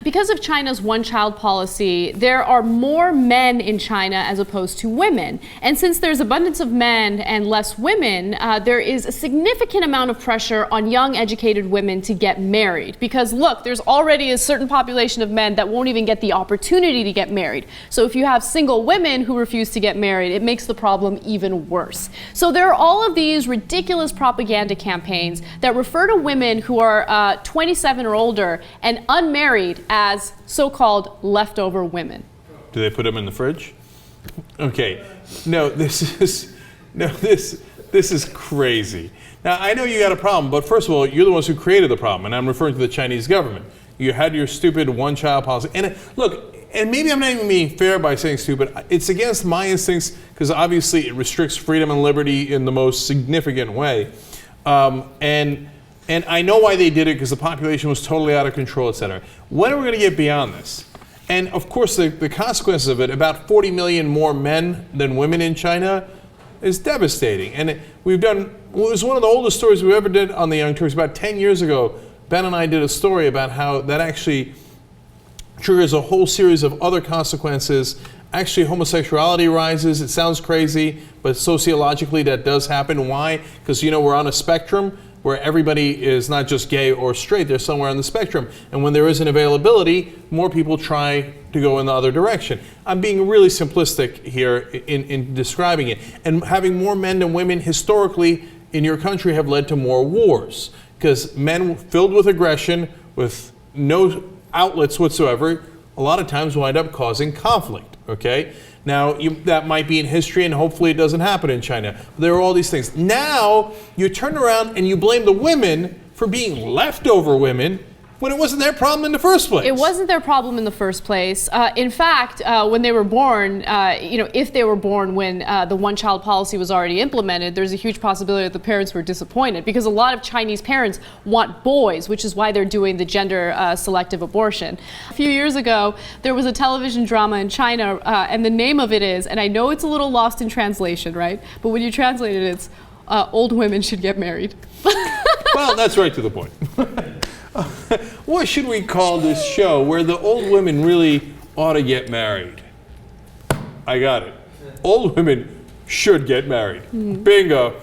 Because of China's one-child policy, there are more men in China as opposed to women. And since there's abundance of men and less women, there is a significant amount of pressure on young, educated women to get married. Because look, there's already a certain population of men that won't even get the opportunity to get married. So if you have single women who refuse to get married, it makes the problem even worse. So there are all of these ridiculous propaganda campaigns that refer to women who are 27 or older and unmarried as so-called leftover women. Do they put them in the fridge? Okay. No, this is crazy. Now, I know you got a problem, but first of all, you're the ones who created the problem, and I'm referring to the Chinese government. You had your stupid one-child policy. And look, and maybe I'm not even being fair by saying stupid. It's against my instincts because obviously it restricts freedom and liberty in the most significant way. And I know why they did it, because the population was totally out of control, et cetera. When are we going to get beyond this? And of course, the consequences of it, about 40 million more men than women in China, is devastating. And it was one of the oldest stories we ever did on the Young Turks. About 10 years ago, Ben and I did a story about how that actually triggers a whole series of other consequences. Actually, homosexuality rises. It sounds crazy, but sociologically that does happen. Why? Because, you know, we're on a spectrum where everybody is not just gay or straight, they're somewhere on the spectrum. And when there isn't availability, more people try to go in the other direction. I'm being really simplistic here in describing it. And having more men than women historically in your country have led to more wars, because men filled with aggression, with no outlets whatsoever, a lot of times wind up causing conflict, okay? Now, that might be in history, and hopefully it doesn't happen in China. There are all these things. Now, you turn around and you blame the women for being leftover women when it wasn't their problem in the first place. It wasn't their problem in the first place. In fact, when they were born, if they were born when the one-child policy was already implemented, there's a huge possibility that the parents were disappointed, because a lot of Chinese parents want boys, which is why they're doing the gender selective abortion. A few years ago, there was a television drama in China, and the name of it is, and I know it's a little lost in translation, right? But when you translate it, it's Old Women Should Get Married. Well, that's right to the point. What should we call this show where the old women really ought to get married? I got it. Old women should get married. Bingo.